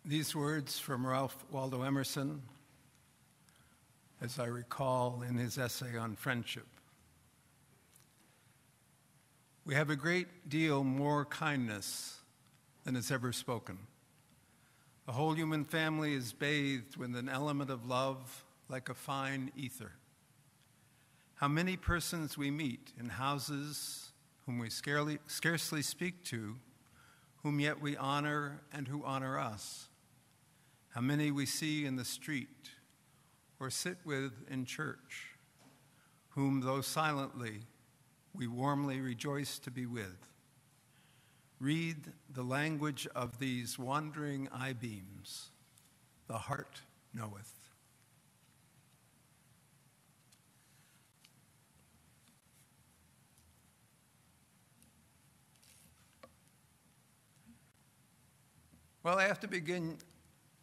These words from Ralph Waldo Emerson, as I recall in his essay on friendship. We have a great deal more kindness than is ever spoken. The whole human family is bathed with an element of love like a fine ether. How many persons we meet in houses whom we scarcely speak to, whom yet we honor and who honor us. How many we see in the street or sit with in church, whom though silently we warmly rejoice to be with. Read the language of these wandering eye-beams. The heart knoweth. Well, I have to begin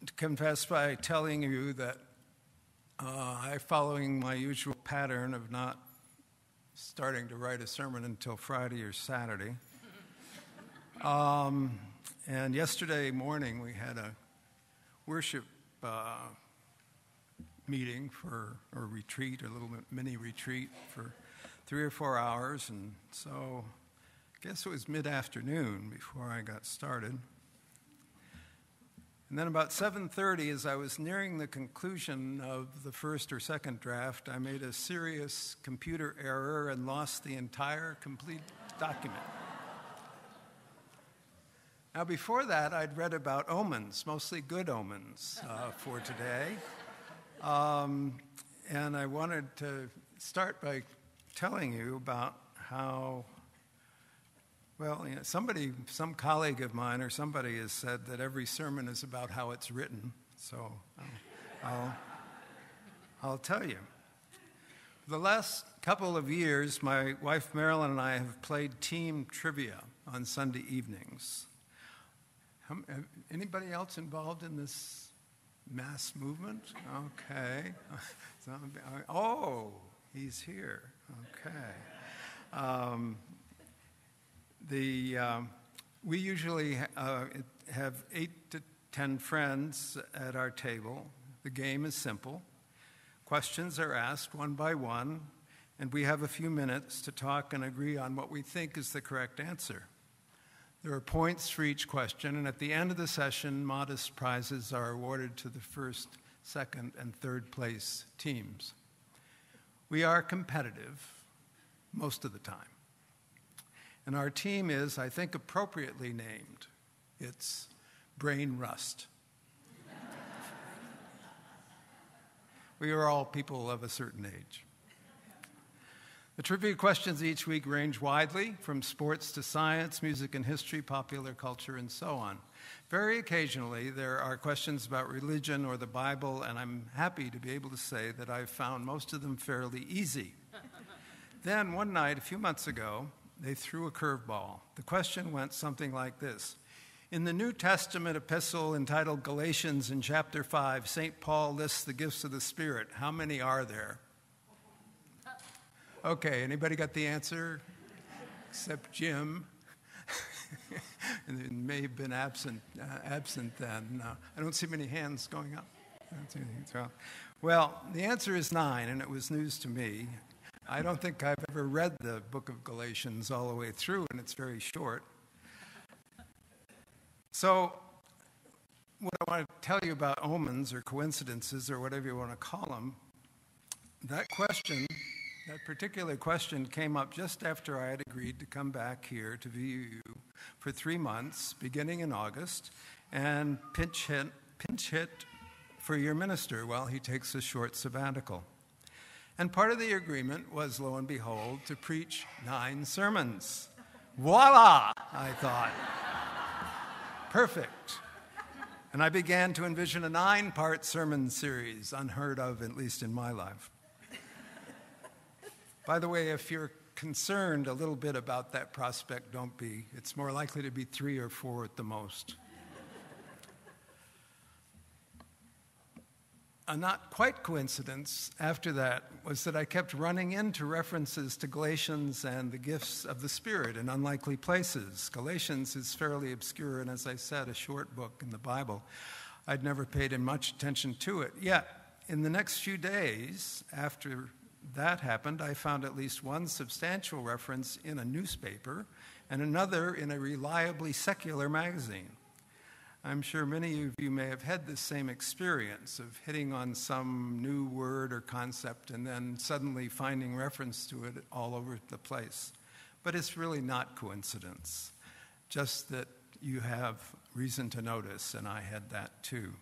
to confess by telling you that I'm following my usual pattern of not starting to write a sermon until Friday or Saturday. And yesterday morning we had a worship meeting a retreat, a little mini retreat for 3 or 4 hours. And so I guess it was mid-afternoon before I got started. And then about 7:30, as I was nearing the conclusion of the first or second draft, I made a serious computer error and lost the entire complete document. Now, before that, I'd read about omens, mostly good omens, for today. And I wanted to start by telling you about how, well, you know, some colleague of mine or somebody has said that every sermon is about how it's written. So I'll tell you. For the last couple of years, my wife Marilyn and I have played team trivia on Sunday evenings. Anybody else involved in this mass movement? Okay. Oh, he's here. Okay. We usually have 8 to 10 friends at our table. The game is simple. Questions are asked one by one, and we have a few minutes to talk and agree on what we think is the correct answer. There are points for each question, and at the end of the session, modest prizes are awarded to the first, second, and third place teams. We are competitive most of the time. And our team is, I think, appropriately named. It's Brain Rust. We are all people of a certain age. The trivia questions each week range widely, from sports to science, music and history, popular culture, and so on. Very occasionally, there are questions about religion or the Bible, and I'm happy to be able to say that I've found most of them fairly easy. Then, one night, a few months ago, they threw a curveball. The question went something like this. In the New Testament epistle entitled Galatians in chapter 5, St. Paul lists the gifts of the Spirit. How many are there? Okay, anybody got the answer? Except Jim. And it may have been absent then. I don't see many hands going up. Well, the answer is 9, and it was news to me. I don't think I've ever read the book of Galatians all the way through, and it's very short. So what I want to tell you about omens or coincidences or whatever you want to call them, that particular question came up just after I had agreed to come back here to VUU for 3 months, beginning in August, and pinch hit for your minister while he takes a short sabbatical. And part of the agreement was, lo and behold, to preach 9 sermons. Voila, I thought. Perfect. And I began to envision a 9-part sermon series, unheard of, at least in my life. By the way, if you're concerned a little bit about that prospect, don't be. It's more likely to be 3 or 4 at the most. A not quite coincidence after that was that I kept running into references to Galatians and the gifts of the Spirit in unlikely places. Galatians is fairly obscure and, as I said, a short book in the Bible. I'd never paid much attention to it. Yet, in the next few days after that happened, I found at least one substantial reference in a newspaper and another in a reliably secular magazine. I'm sure many of you may have had this same experience of hitting on some new word or concept and then suddenly finding reference to it all over the place. But it's really not coincidence, just that you have reason to notice, and I had that too.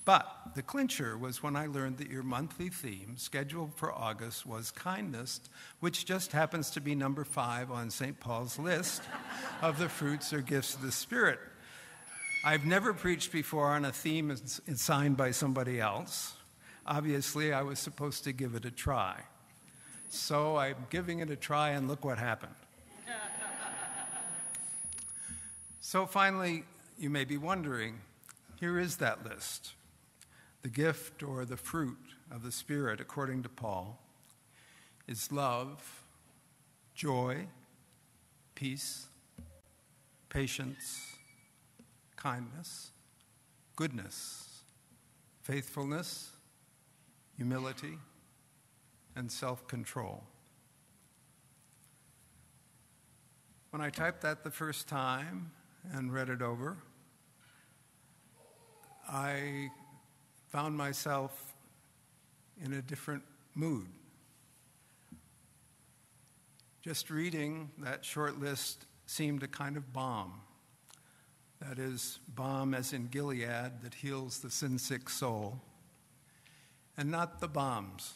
But the clincher was when I learned that your monthly theme, scheduled for August, was kindness, which just happens to be number 5 on St. Paul's list of the fruits or gifts of the Spirit. I've never preached before on a theme assigned by somebody else. Obviously, I was supposed to give it a try. So I'm giving it a try, and look what happened. So finally, you may be wondering, here is that list. The gift or the fruit of the Spirit, according to Paul, is love, joy, peace, patience, kindness, goodness, faithfulness, humility, and self-control. When I typed that the first time and read it over, I found myself in a different mood. Just reading that short list seemed a kind of balm. That is, balm as in Gilead that heals the sin-sick soul, and not the bombs,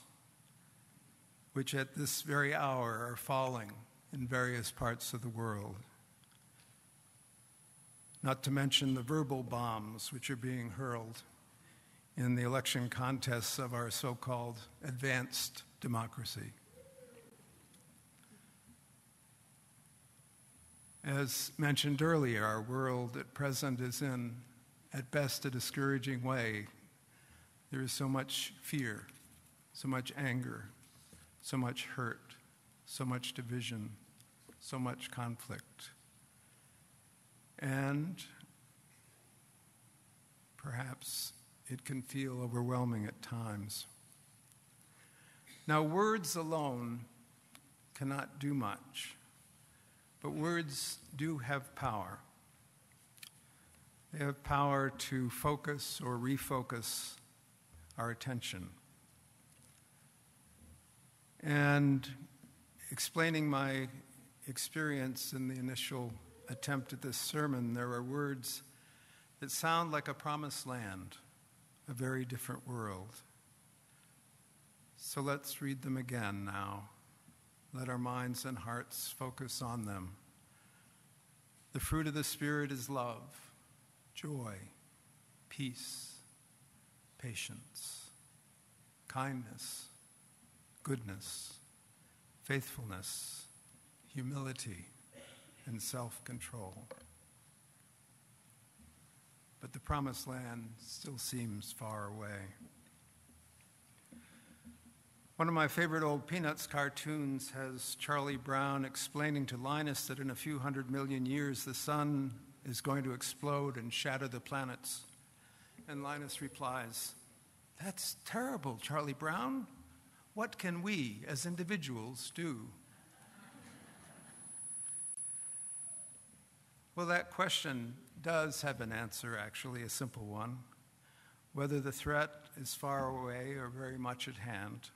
which at this very hour are falling in various parts of the world. Not to mention the verbal bombs which are being hurled in the election contests of our so-called advanced democracy. As mentioned earlier, our world at present is in, at best, a discouraging way. There is so much fear, so much anger, so much hurt, so much division, so much conflict. And perhaps it can feel overwhelming at times. Now, words alone cannot do much. But words do have power. They have power to focus or refocus our attention. And explaining my experience in the initial attempt at this sermon, there are words that sound like a promised land, a very different world. So let's read them again now. Let our minds and hearts focus on them. The fruit of the Spirit is love, joy, peace, patience, kindness, goodness, faithfulness, humility, and self-control. But the promised land still seems far away. One of my favorite old Peanuts cartoons has Charlie Brown explaining to Linus that in a few 100 million years the sun is going to explode and shatter the planets. And Linus replies, "That's terrible, Charlie Brown. What can we as individuals do?" Well, that question does have an answer, actually, a simple one. Whether the threat is far away or very much at hand,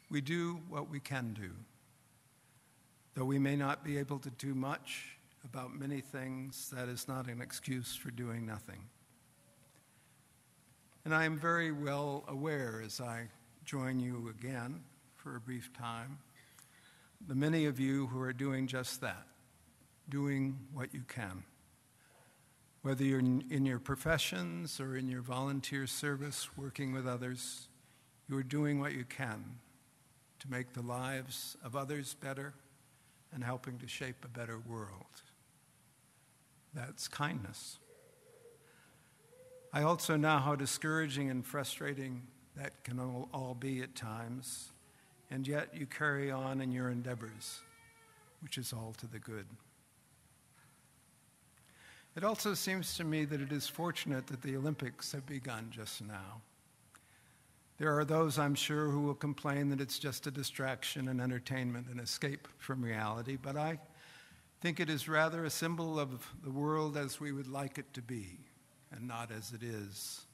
we do what we can do. Though we may not be able to do much about many things, that is not an excuse for doing nothing. And I am very well aware, as I join you again for a brief time, the many of you who are doing just that, doing what you can. Whether you're in your professions or in your volunteer service working with others, you are doing what you can to make the lives of others better and helping to shape a better world. That's kindness. I also know how discouraging and frustrating that can all be at times, and yet you carry on in your endeavors, which is all to the good. It also seems to me that it is fortunate that the Olympics have begun just now. There are those, I'm sure, who will complain that it's just a distraction and entertainment and escape from reality, but I think it is rather a symbol of the world as we would like it to be, and not as it is.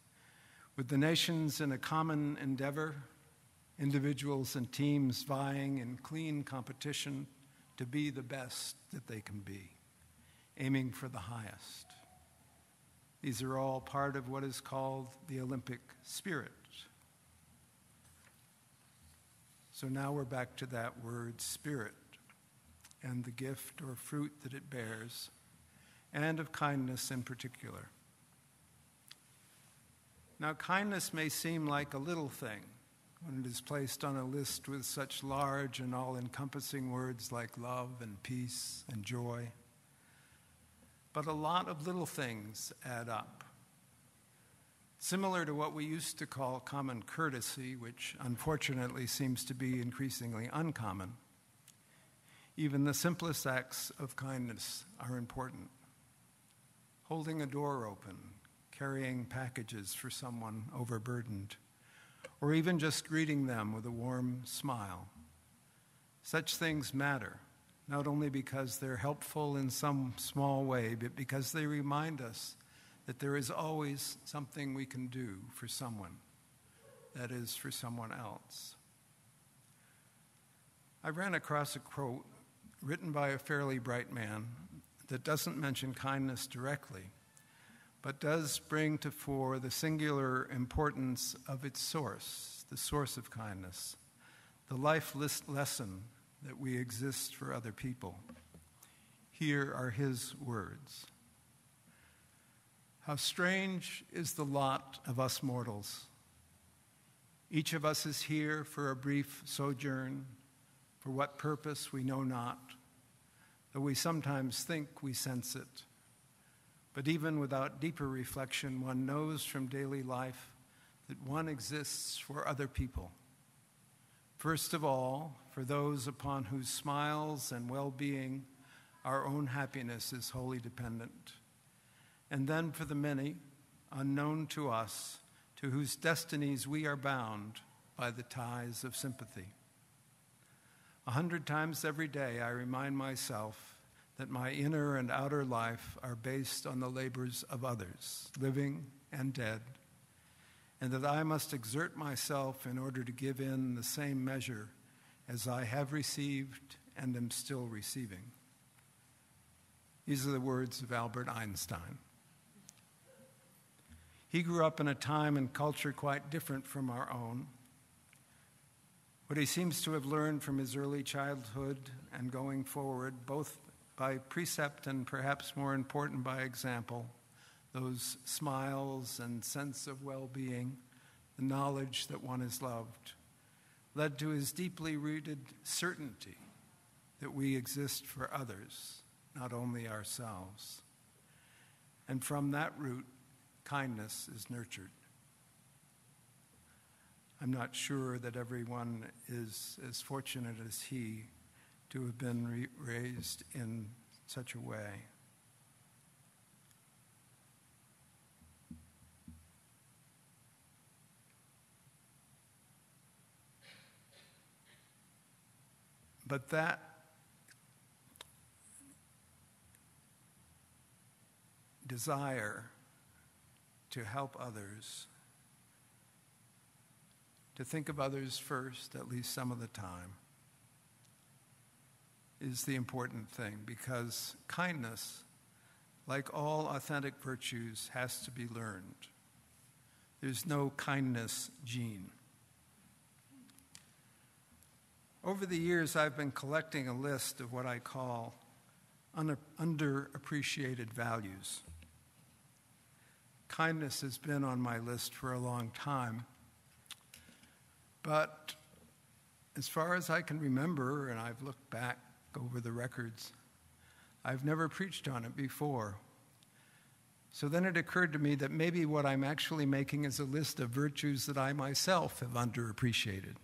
With the nations in a common endeavor, individuals and teams vying in clean competition to be the best that they can be, aiming for the highest. These are all part of what is called the Olympic spirit. So now we're back to that word, spirit, and the gift or fruit that it bears, and of kindness in particular. Now, kindness may seem like a little thing when it is placed on a list with such large and all-encompassing words like love and peace and joy. But a lot of little things add up. Similar to what we used to call common courtesy, which unfortunately seems to be increasingly uncommon, even the simplest acts of kindness are important. Holding a door open, carrying packages for someone overburdened, or even just greeting them with a warm smile. Such things matter, not only because they're helpful in some small way, but because they remind us that there is always something we can do for someone, that is, for someone else. I ran across a quote written by a fairly bright man that doesn't mention kindness directly, but does bring to fore the singular importance of its source, the source of kindness, the life lesson that we exist for other people. Here are his words. How strange is the lot of us mortals. Each of us is here for a brief sojourn, for what purpose we know not, though we sometimes think we sense it. But even without deeper reflection, one knows from daily life that one exists for other people. First of all, for those upon whose smiles and well-being our own happiness is wholly dependent. And then for the many, unknown to us, to whose destinies we are bound by the ties of sympathy. 100 times every day I remind myself that my inner and outer life are based on the labors of others, living and dead, and that I must exert myself in order to give in the same measure as I have received and am still receiving. These are the words of Albert Einstein. He grew up in a time and culture quite different from our own. What he seems to have learned from his early childhood and going forward, both by precept and perhaps more important by example, those smiles and sense of well-being, the knowledge that one is loved, led to his deeply rooted certainty that we exist for others, not only ourselves. And from that root, kindness is nurtured. I'm not sure that everyone is as fortunate as he to have been raised in such a way. But that desire to help others, to think of others first, at least some of the time, is the important thing, because kindness, like all authentic virtues, has to be learned. There's no kindness gene. Over the years, I've been collecting a list of what I call underappreciated values. Kindness has been on my list for a long time, but as far as I can remember, and I've looked back over the records, I've never preached on it before. So then it occurred to me that maybe what I'm actually making is a list of virtues that I myself have underappreciated.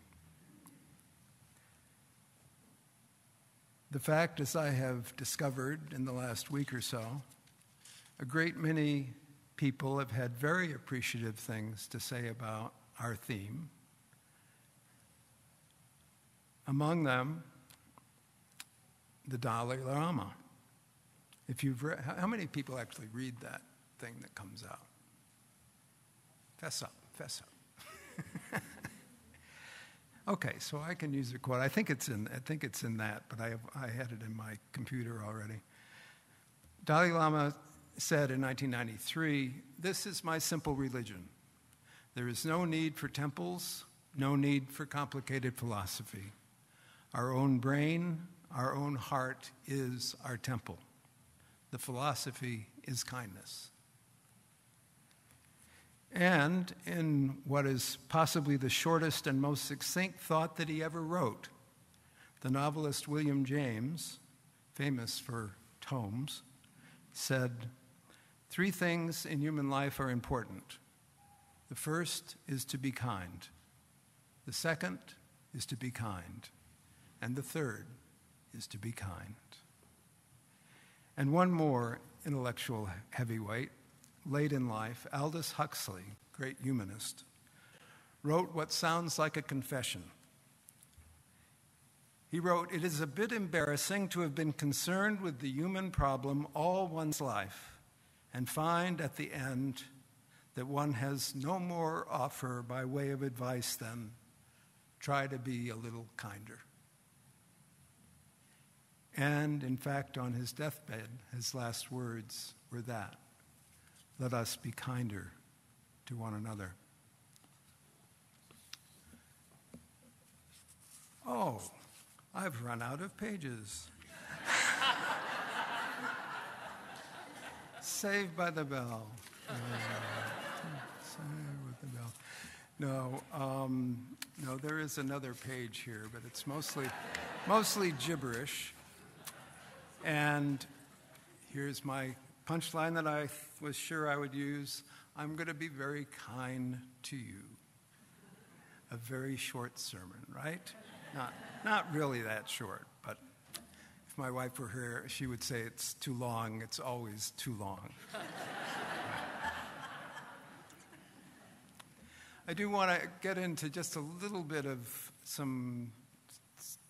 The fact, as I have discovered in the last week or so, A great many people have had very appreciative things to say about our theme. Among them, the Dalai Lama. If you've read, how many people actually read that thing that comes out? Fess up, fess up. Okay, so I can use a quote. I think it's in that, but I had it in my computer already. Dalai Lama said in 1993, "This is my simple religion. There is no need for temples, no need for complicated philosophy. Our own brain, our own heart is our temple. The philosophy is kindness." And in what is possibly the shortest and most succinct thought that he ever wrote, the novelist William James, famous for tomes, said, "Three things in human life are important. The first is to be kind. The second is to be kind. And the third is to be kind." And one more intellectual heavyweight, late in life, Aldous Huxley, great humanist, wrote what sounds like a confession. He wrote, "It is a bit embarrassing to have been concerned with the human problem all one's life and find at the end that one has no more offer by way of advice than try to be a little kinder." And in fact, on his deathbed, his last words were that, "Let us be kinder to one another." Oh, I've run out of pages. Saved by the bell. Saved with the bell. No, there is another page here, but it's mostly gibberish. And here's my punchline that I was sure I would use. I'm going to be very kind to you. A very short sermon, right? Not really that short, but if my wife were here, she would say it's too long. It's always too long. I do want to get into just a little bit of some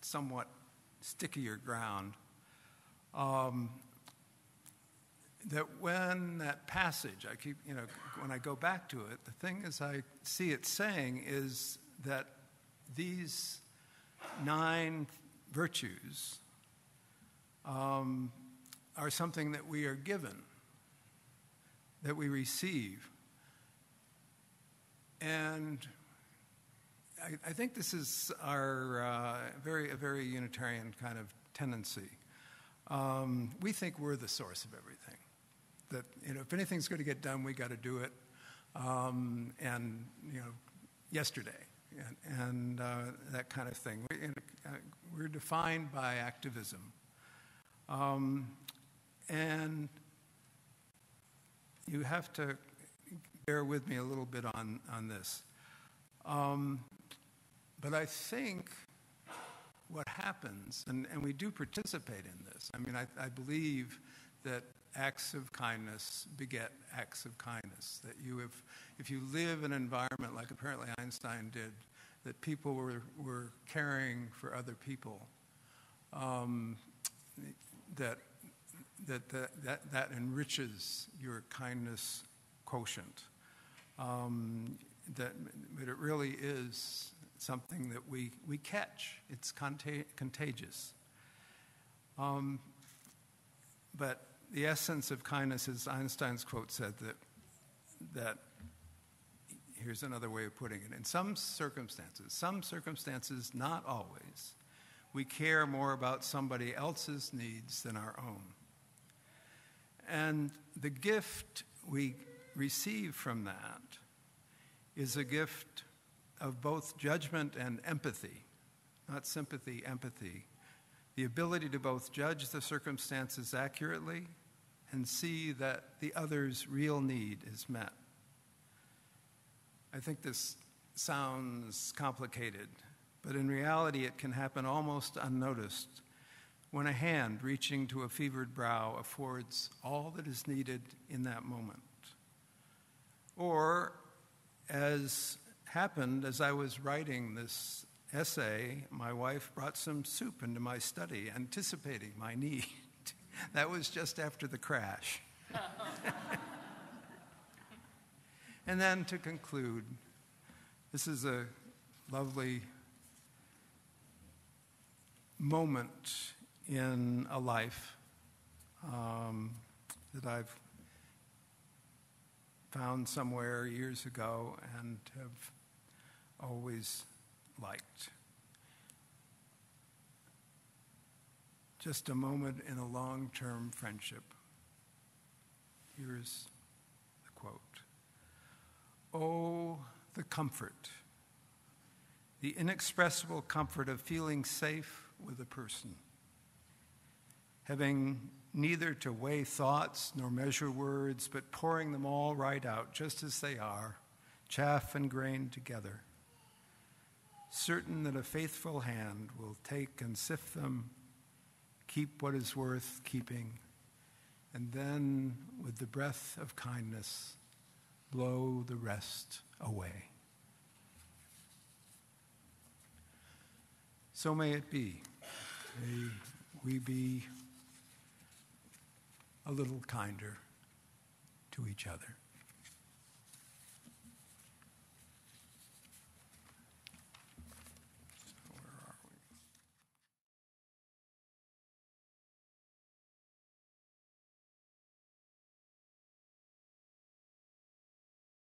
somewhat stickier ground. That when that passage, when I go back to it, the thing is I see it saying is that these 9 virtues are something that we are given, that we receive. And I think this is our a very Unitarian kind of tendency. We think we're the source of everything. That if anything's going to get done, we got to do it, and yesterday, and that kind of thing. We're defined by activism, and you have to bear with me a little bit on this. But I think what happens, and we do participate in this. I mean, I believe that acts of kindness beget acts of kindness. That if you live in an environment like apparently Einstein did, that people were caring for other people, that enriches your kindness quotient. But it really is something that we catch. It's contagious. But the essence of kindness, as Einstein's quote said, that here's another way of putting it. In some circumstances, not always, we care more about somebody else's needs than our own. And the gift we receive from that is a gift of both judgment and empathy, not sympathy, empathy. The ability to both judge the circumstances accurately and see that the other's real need is met. I think this sounds complicated, but in reality it can happen almost unnoticed when a hand reaching to a fevered brow affords all that is needed in that moment. Or, as happened as I was writing this essay, my wife brought some soup into my study, anticipating my need. That was just after the crash. And then to conclude, this is a lovely moment in a life that I've found somewhere years ago and have always liked. Just a moment in a long-term friendship. Here's the quote. Oh, the comfort, the inexpressible comfort of feeling safe with a person, having neither to weigh thoughts nor measure words, but pouring them all right out just as they are, chaff and grain together, certain that a faithful hand will take and sift them, keep what is worth keeping, and then, with the breath of kindness, blow the rest away. So may it be. May we be a little kinder to each other.